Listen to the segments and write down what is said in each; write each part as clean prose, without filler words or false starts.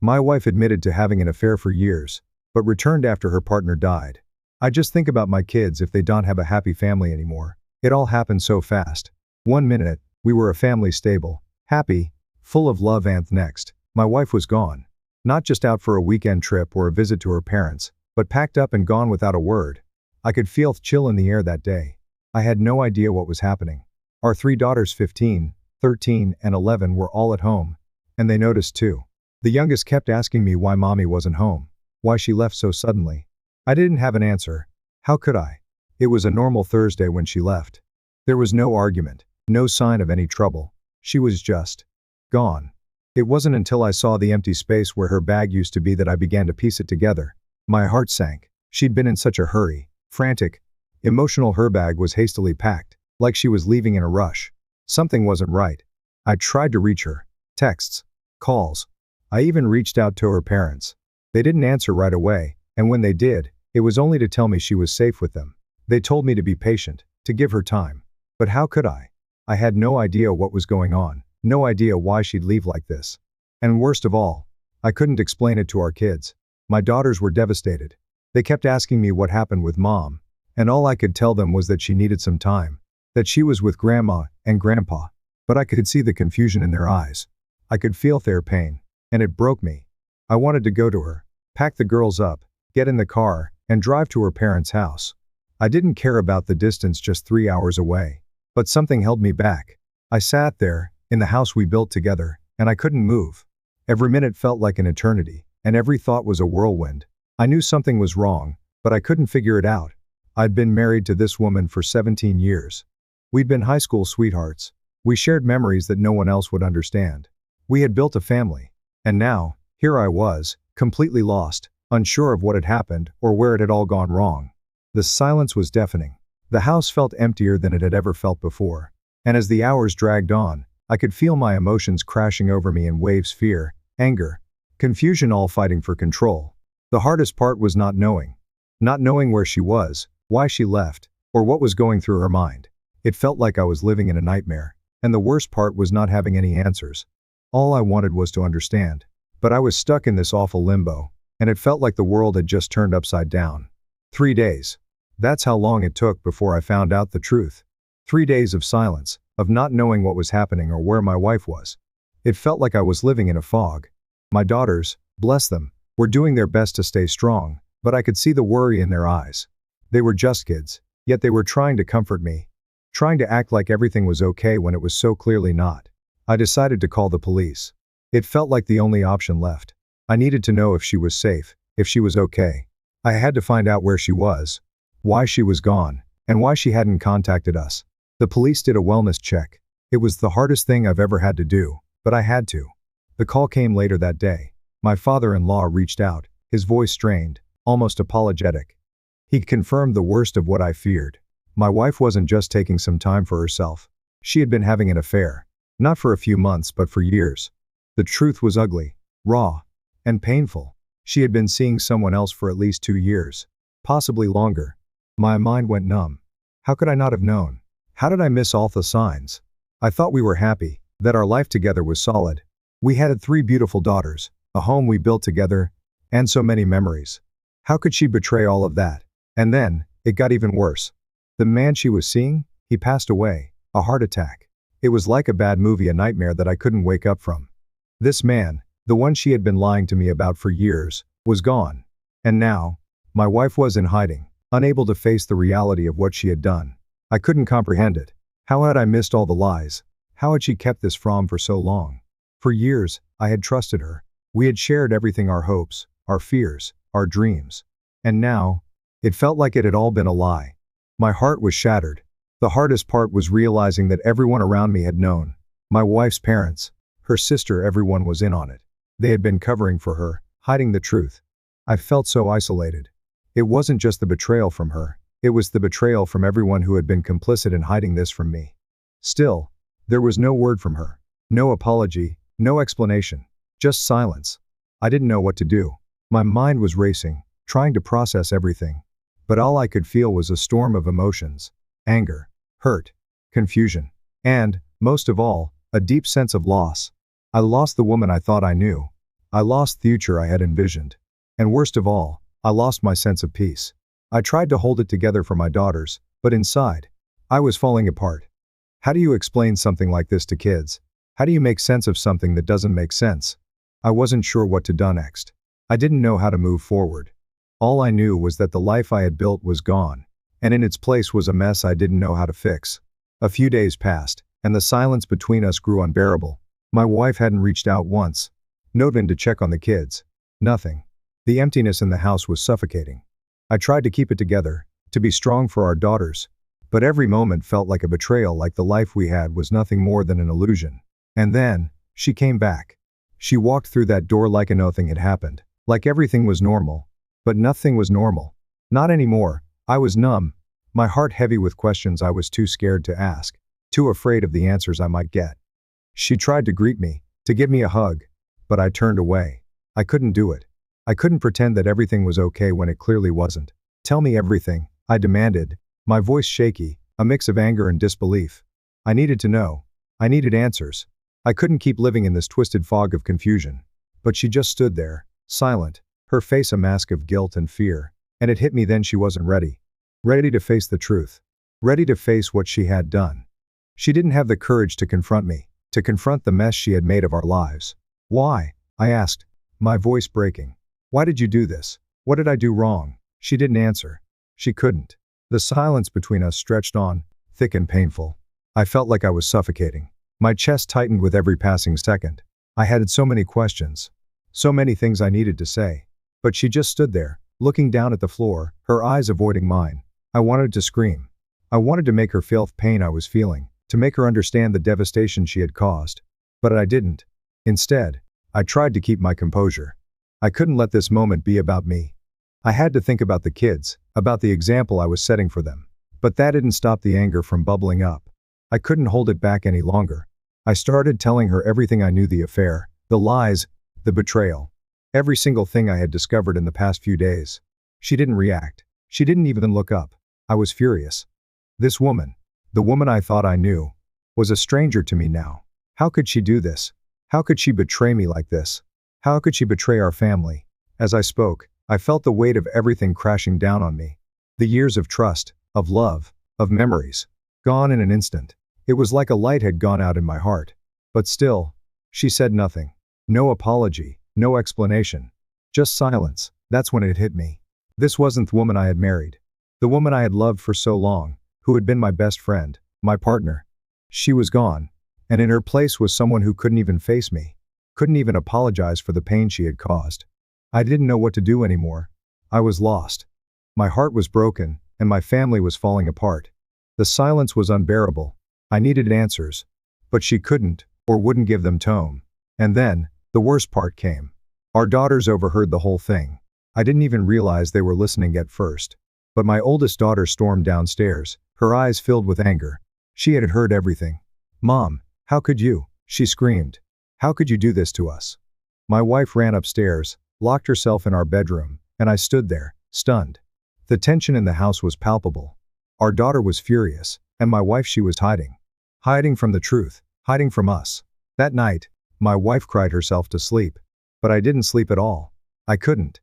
My wife admitted to having an affair for years, but returned after her partner died. I just think about my kids if they don't have a happy family anymore. It all happened so fast. 1 minute, we were a family stable, happy, full of love, and next, my wife was gone. Not just out for a weekend trip or a visit to her parents, but packed up and gone without a word. I could feel the chill in the air that day. I had no idea what was happening. Our 3 daughters, 15, 13, and 11, were all at home, and they noticed too. The youngest kept asking me why mommy wasn't home, why she left so suddenly. I didn't have an answer. How could I? It was a normal Thursday when she left. There was no argument, no sign of any trouble. She was just gone. It wasn't until I saw the empty space where her bag used to be that I began to piece it together. My heart sank. She'd been in such a hurry, frantic, emotional. Her bag was hastily packed, like she was leaving in a rush. Something wasn't right. I tried to reach her. Texts, calls. I even reached out to her parents. They didn't answer right away, and when they did, it was only to tell me she was safe with them. They told me to be patient, to give her time. But how could I? I had no idea what was going on, no idea why she'd leave like this. And worst of all, I couldn't explain it to our kids. My daughters were devastated. They kept asking me what happened with mom, and all I could tell them was that she needed some time, that she was with grandma and grandpa. But I could see the confusion in their eyes. I could feel their pain, and it broke me. I wanted to go to her, pack the girls up, get in the car, and drive to her parents' house. I didn't care about the distance, just 3 hours away. But something held me back. I sat there, in the house we built together, and I couldn't move. Every minute felt like an eternity, and every thought was a whirlwind. I knew something was wrong, but I couldn't figure it out. I'd been married to this woman for 17 years. We'd been high school sweethearts. We shared memories that no one else would understand. We had built a family. And now, here I was, completely lost, unsure of what had happened or where it had all gone wrong. The silence was deafening. The house felt emptier than it had ever felt before. And as the hours dragged on, I could feel my emotions crashing over me in waves: fear, anger, confusion, all fighting for control. The hardest part was not knowing. Not knowing where she was, why she left, or what was going through her mind. It felt like I was living in a nightmare. And the worst part was not having any answers. All I wanted was to understand. But I was stuck in this awful limbo, and it felt like the world had just turned upside down. 3 days. That's how long it took before I found out the truth. 3 days of silence, of not knowing what was happening or where my wife was. It felt like I was living in a fog. My daughters, bless them, were doing their best to stay strong, but I could see the worry in their eyes. They were just kids, yet they were trying to comfort me, trying to act like everything was okay when it was so clearly not. I decided to call the police. It felt like the only option left. I needed to know if she was safe, if she was okay. I had to find out where she was, why she was gone, and why she hadn't contacted us. The police did a wellness check. It was the hardest thing I've ever had to do, but I had to. The call came later that day. My father-in-law reached out, his voice strained, almost apologetic. He confirmed the worst of what I feared. My wife wasn't just taking some time for herself. She had been having an affair. Not for a few months, but for years. The truth was ugly, raw, and painful. She had been seeing someone else for at least 2 years, possibly longer. My mind went numb. How could I not have known? How did I miss all the signs? I thought we were happy, that our life together was solid. We had 3 beautiful daughters, a home we built together, and so many memories. How could she betray all of that? And then, it got even worse. The man she was seeing, he passed away, a heart attack. It was like a bad movie, a nightmare that I couldn't wake up from. This man, the one she had been lying to me about for years, was gone. And now, my wife was in hiding, unable to face the reality of what she had done. I couldn't comprehend it. How had I missed all the lies? How had she kept this from for so long? For years, I had trusted her. We had shared everything: our hopes, our fears, our dreams. And now, it felt like it had all been a lie. My heart was shattered. The hardest part was realizing that everyone around me had known. My wife's parents, her sister, everyone was in on it. They had been covering for her, hiding the truth. I felt so isolated. It wasn't just the betrayal from her. It was the betrayal from everyone who had been complicit in hiding this from me. Still, there was no word from her. No apology, no explanation. Just silence. I didn't know what to do. My mind was racing, trying to process everything. But all I could feel was a storm of emotions. Anger, hurt, confusion, and, most of all, a deep sense of loss. I lost the woman I thought I knew. I lost the future I had envisioned. And worst of all, I lost my sense of peace. I tried to hold it together for my daughters, but inside, I was falling apart. How do you explain something like this to kids? How do you make sense of something that doesn't make sense? I wasn't sure what to do next. I didn't know how to move forward. All I knew was that the life I had built was gone, and in its place was a mess I didn't know how to fix. A few days passed, and the silence between us grew unbearable. My wife hadn't reached out once. Not even to check on the kids. Nothing. The emptiness in the house was suffocating. I tried to keep it together, to be strong for our daughters, but every moment felt like a betrayal, like the life we had was nothing more than an illusion. And then, she came back. She walked through that door like nothing had happened, like everything was normal. But nothing was normal. Not anymore. I was numb, my heart heavy with questions I was too scared to ask, too afraid of the answers I might get. She tried to greet me, to give me a hug, but I turned away. I couldn't do it. I couldn't pretend that everything was okay when it clearly wasn't. Tell me everything, I demanded, my voice shaky, a mix of anger and disbelief. I needed to know. I needed answers. I couldn't keep living in this twisted fog of confusion. But she just stood there, silent, her face a mask of guilt and fear, and it hit me then she wasn't ready. Ready to face the truth. Ready to face what she had done. She didn't have the courage to confront me, to confront the mess she had made of our lives. Why? I asked, my voice breaking. Why did you do this? What did I do wrong? She didn't answer. She couldn't. The silence between us stretched on, thick and painful. I felt like I was suffocating. My chest tightened with every passing second. I had so many questions. So many things I needed to say. But she just stood there, looking down at the floor, her eyes avoiding mine. I wanted to scream. I wanted to make her feel the pain I was feeling, to make her understand the devastation she had caused. But I didn't. Instead, I tried to keep my composure. I couldn't let this moment be about me. I had to think about the kids, about the example I was setting for them. But that didn't stop the anger from bubbling up. I couldn't hold it back any longer. I started telling her everything I knew, the affair, the lies, the betrayal. Every single thing I had discovered in the past few days. She didn't react. She didn't even look up. I was furious. This woman, the woman I thought I knew, was a stranger to me now. How could she do this? How could she betray me like this? How could she betray our family? As I spoke, I felt the weight of everything crashing down on me. The years of trust, of love, of memories, gone in an instant. It was like a light had gone out in my heart. But still, she said nothing. No apology, no explanation. Just silence. That's when it hit me. This wasn't the woman I had married. The woman I had loved for so long, who had been my best friend, my partner. She was gone. And in her place was someone who couldn't even face me. Couldn't even apologize for the pain she had caused. I didn't know what to do anymore. I was lost. My heart was broken, and my family was falling apart. The silence was unbearable. I needed answers. But she couldn't, or wouldn't give them tone. And then, the worst part came. Our daughters overheard the whole thing. I didn't even realize they were listening at first. But my oldest daughter stormed downstairs, her eyes filled with anger. She had heard everything. "Mom, how could you?" she screamed. "How could you do this to us?" My wife ran upstairs, locked herself in our bedroom, and I stood there, stunned. The tension in the house was palpable. Our daughter was furious, and my wife, she was hiding. Hiding from the truth, hiding from us. That night, my wife cried herself to sleep. But I didn't sleep at all. I couldn't.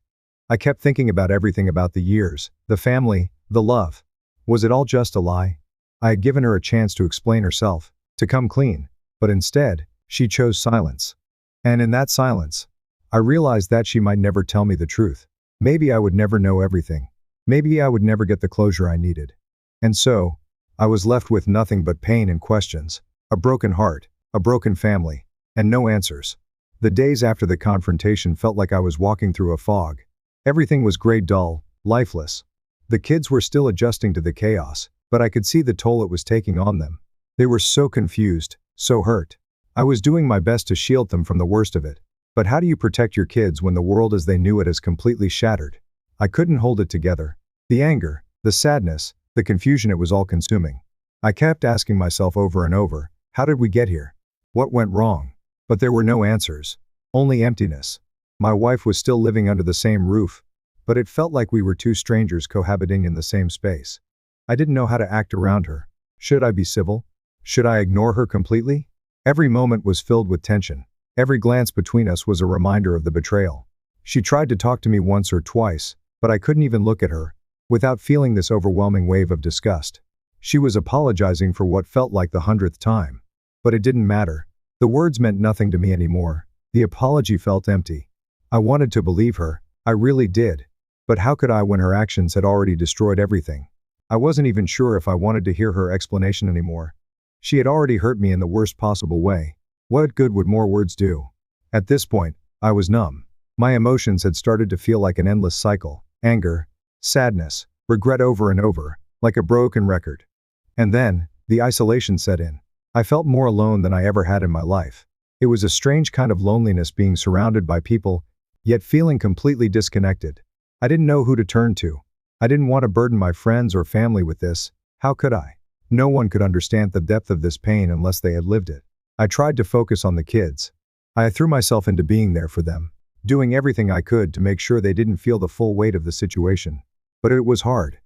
I kept thinking about everything, about the years, the family, the love. Was it all just a lie? I had given her a chance to explain herself, to come clean, but instead, she chose silence. And in that silence, I realized that she might never tell me the truth. Maybe I would never know everything. Maybe I would never get the closure I needed. And so, I was left with nothing but pain and questions, a broken heart, a broken family, and no answers. The days after the confrontation felt like I was walking through a fog. Everything was gray, dull, lifeless. The kids were still adjusting to the chaos, but I could see the toll it was taking on them. They were so confused, so hurt. I was doing my best to shield them from the worst of it. But how do you protect your kids when the world as they knew it is completely shattered? I couldn't hold it together. The anger, the sadness, the confusion, it was all consuming. I kept asking myself over and over, how did we get here? What went wrong? But there were no answers. Only emptiness. My wife was still living under the same roof, but it felt like we were two strangers cohabiting in the same space. I didn't know how to act around her. Should I be civil? Should I ignore her completely? Every moment was filled with tension. Every glance between us was a reminder of the betrayal. She tried to talk to me once or twice, but I couldn't even look at her without feeling this overwhelming wave of disgust. She was apologizing for what felt like the 100th time. But it didn't matter. The words meant nothing to me anymore. The apology felt empty. I wanted to believe her. I really did. But how could I when her actions had already destroyed everything? I wasn't even sure if I wanted to hear her explanation anymore. She had already hurt me in the worst possible way. What good would more words do? At this point, I was numb. My emotions had started to feel like an endless cycle. Anger, sadness, regret over and over, like a broken record. And then, the isolation set in. I felt more alone than I ever had in my life. It was a strange kind of loneliness being surrounded by people, yet feeling completely disconnected. I didn't know who to turn to. I didn't want to burden my friends or family with this. How could I? No one could understand the depth of this pain unless they had lived it. I tried to focus on the kids. I threw myself into being there for them, doing everything I could to make sure they didn't feel the full weight of the situation. But it was hard.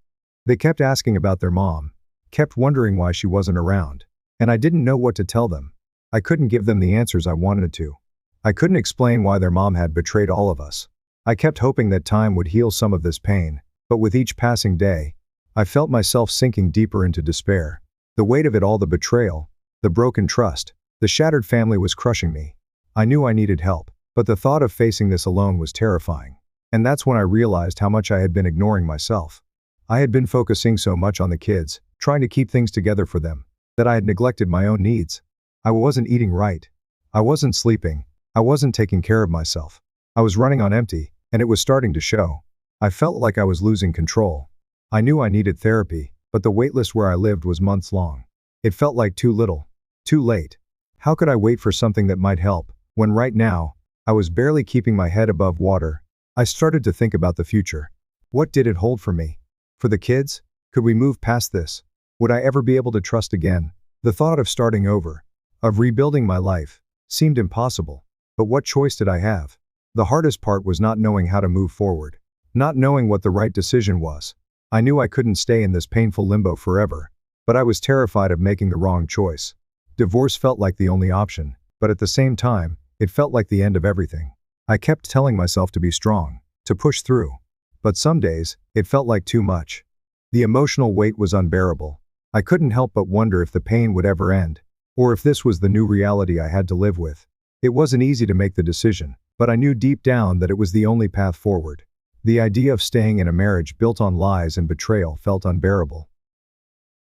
They kept asking about their mom, kept wondering why she wasn't around, and I didn't know what to tell them. I couldn't give them the answers I wanted to. I couldn't explain why their mom had betrayed all of us. I kept hoping that time would heal some of this pain, but with each passing day, I felt myself sinking deeper into despair. The weight of it all, the betrayal, the broken trust, the shattered family was crushing me. I knew I needed help, but the thought of facing this alone was terrifying. And that's when I realized how much I had been ignoring myself. I had been focusing so much on the kids, trying to keep things together for them, that I had neglected my own needs. I wasn't eating right. I wasn't sleeping. I wasn't taking care of myself. I was running on empty, and it was starting to show. I felt like I was losing control. I knew I needed therapy, but the waitlist where I lived was months long. It felt like too little, too late. How could I wait for something that might help, when right now, I was barely keeping my head above water? I started to think about the future. What did it hold for me? For the kids? Could we move past this? Would I ever be able to trust again? The thought of starting over, of rebuilding my life, seemed impossible. But what choice did I have? The hardest part was not knowing how to move forward. Not knowing what the right decision was. I knew I couldn't stay in this painful limbo forever. But I was terrified of making the wrong choice. Divorce felt like the only option, but at the same time, it felt like the end of everything. I kept telling myself to be strong, to push through. But some days, it felt like too much. The emotional weight was unbearable. I couldn't help but wonder if the pain would ever end, or if this was the new reality I had to live with. It wasn't easy to make the decision, but I knew deep down that it was the only path forward. The idea of staying in a marriage built on lies and betrayal felt unbearable.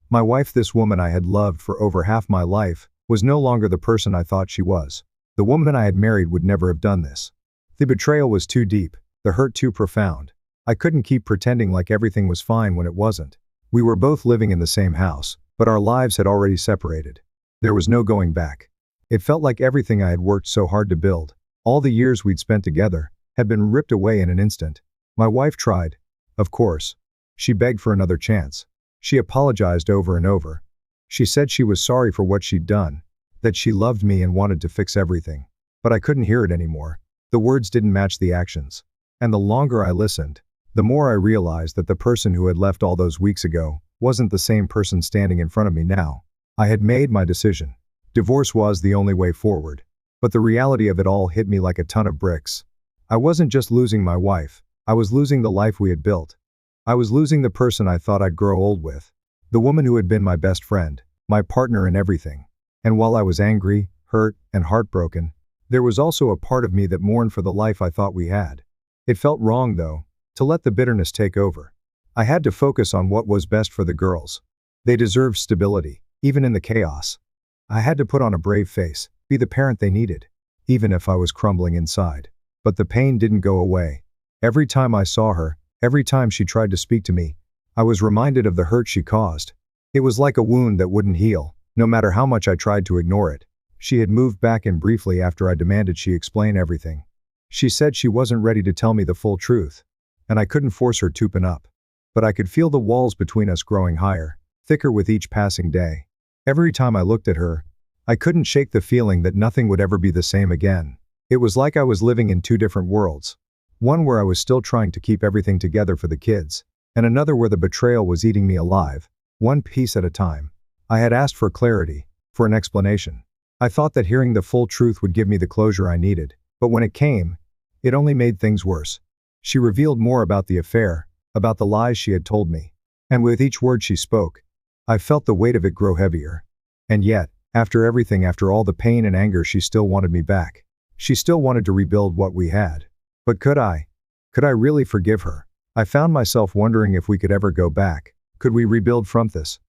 My wife, this woman I had loved for over half my life, was no longer the person I thought she was. The woman I had married would never have done this. The betrayal was too deep, the hurt too profound. I couldn't keep pretending like everything was fine when it wasn't. We were both living in the same house, but our lives had already separated. There was no going back. It felt like everything I had worked so hard to build, all the years we'd spent together, had been ripped away in an instant. My wife tried. Of course. She begged for another chance. She apologized over and over. She said she was sorry for what she'd done, that she loved me and wanted to fix everything. But I couldn't hear it anymore. The words didn't match the actions. And the longer I listened, the more I realized that the person who had left all those weeks ago wasn't the same person standing in front of me now. I had made my decision. Divorce was the only way forward. But the reality of it all hit me like a ton of bricks. I wasn't just losing my wife. I was losing the life we had built. I was losing the person I thought I'd grow old with. The woman who had been my best friend, my partner in everything. And while I was angry, hurt, and heartbroken, there was also a part of me that mourned for the life I thought we had. It felt wrong, though, to let the bitterness take over. I had to focus on what was best for the girls. They deserved stability, even in the chaos. I had to put on a brave face, be the parent they needed, even if I was crumbling inside. But the pain didn't go away. Every time I saw her, every time she tried to speak to me, I was reminded of the hurt she caused. It was like a wound that wouldn't heal, no matter how much I tried to ignore it. She had moved back in briefly after I demanded she explain everything. She said she wasn't ready to tell me the full truth, and I couldn't force her to open up. But I could feel the walls between us growing higher, thicker with each passing day. Every time I looked at her, I couldn't shake the feeling that nothing would ever be the same again. It was like I was living in two different worlds. One where I was still trying to keep everything together for the kids, and another where the betrayal was eating me alive, one piece at a time. I had asked for clarity, for an explanation. I thought that hearing the full truth would give me the closure I needed, but when it came, it only made things worse. She revealed more about the affair, about the lies she had told me. And with each word she spoke, I felt the weight of it grow heavier. And yet, after everything, after all the pain and anger, she still wanted me back. She still wanted to rebuild what we had. But could I? Could I really forgive her? I found myself wondering if we could ever go back. Could we rebuild from this?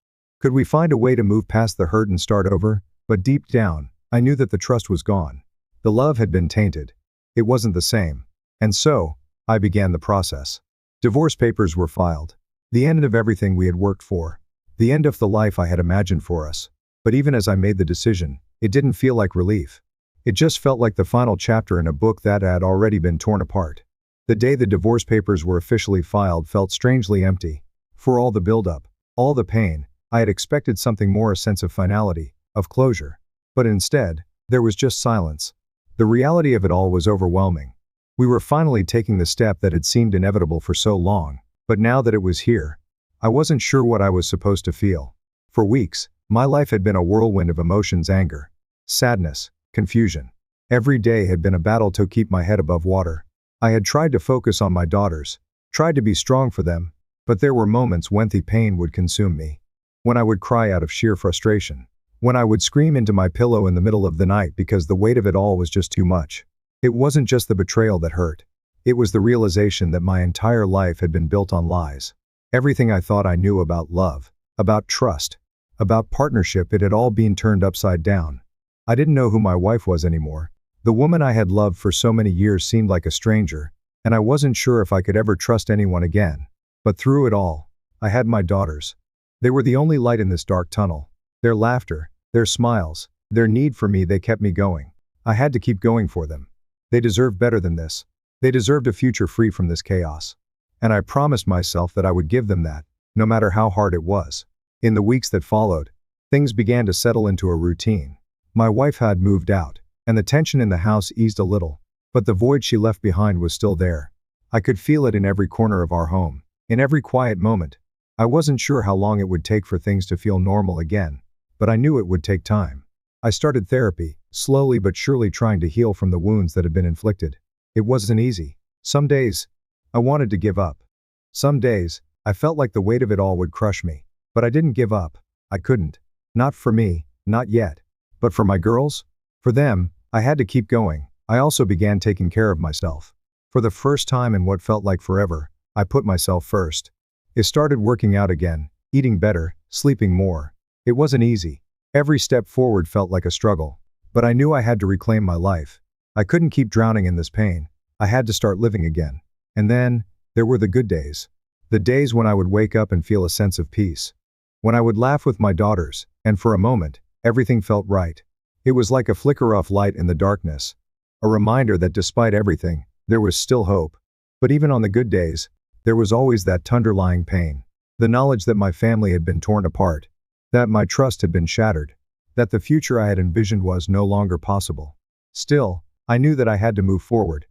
Could we find a way to move past the hurt and start over? But deep down, I knew that the trust was gone. The love had been tainted. It wasn't the same. And so, I began the process. Divorce papers were filed. The end of everything we had worked for. The end of the life I had imagined for us. But even as I made the decision, it didn't feel like relief. It just felt like the final chapter in a book that had already been torn apart. The day the divorce papers were officially filed felt strangely empty. For all the buildup, all the pain, I had expected something more, a sense of finality, of closure. But instead, there was just silence. The reality of it all was overwhelming. We were finally taking the step that had seemed inevitable for so long, but now that it was here, I wasn't sure what I was supposed to feel. For weeks, my life had been a whirlwind of emotions: anger, sadness, confusion. Every day had been a battle to keep my head above water. I had tried to focus on my daughters, tried to be strong for them, but there were moments when the pain would consume me. When I would cry out of sheer frustration. When I would scream into my pillow in the middle of the night because the weight of it all was just too much. It wasn't just the betrayal that hurt. It was the realization that my entire life had been built on lies. Everything I thought I knew about love, about trust, about partnership, it had all been turned upside down. I didn't know who my wife was anymore. The woman I had loved for so many years seemed like a stranger, and I wasn't sure if I could ever trust anyone again. But through it all, I had my daughters. They were the only light in this dark tunnel. Their laughter, their smiles, their need for me, they kept me going. I had to keep going for them. They deserved better than this. They deserved a future free from this chaos. And I promised myself that I would give them that, no matter how hard it was. In the weeks that followed, things began to settle into a routine. My wife had moved out, and the tension in the house eased a little. But the void she left behind was still there. I could feel it in every corner of our home, in every quiet moment. I wasn't sure how long it would take for things to feel normal again, but I knew it would take time. I started therapy, slowly but surely trying to heal from the wounds that had been inflicted. It wasn't easy. Some days, I wanted to give up. Some days, I felt like the weight of it all would crush me. But I didn't give up. I couldn't. Not for me, not yet. But for my girls? For them, I had to keep going. I also began taking care of myself. For the first time in what felt like forever, I put myself first. It started working out again, eating better, sleeping more. It wasn't easy. Every step forward felt like a struggle. But I knew I had to reclaim my life. I couldn't keep drowning in this pain. I had to start living again. And then, there were the good days. The days when I would wake up and feel a sense of peace. When I would laugh with my daughters, and for a moment, everything felt right. It was like a flicker of light in the darkness. A reminder that despite everything, there was still hope. But even on the good days, there was always that underlying pain. The knowledge that my family had been torn apart. That my trust had been shattered. That the future I had envisioned was no longer possible. Still, I knew that I had to move forward.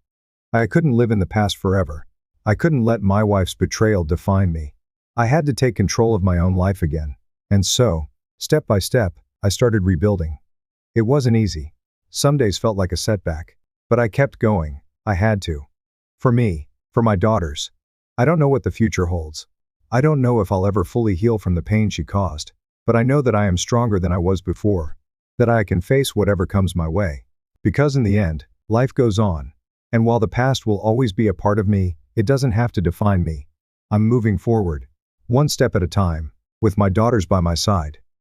I couldn't live in the past forever. I couldn't let my wife's betrayal define me. I had to take control of my own life again. And so, step by step, I started rebuilding. It wasn't easy. Some days felt like a setback. But I kept going. I had to. For me, for my daughters. I don't know what the future holds. I don't know if I'll ever fully heal from the pain she caused. But I know that I am stronger than I was before. That I can face whatever comes my way. Because in the end, life goes on. And while the past will always be a part of me, it doesn't have to define me. I'm moving forward. One step at a time, with my daughters by my side.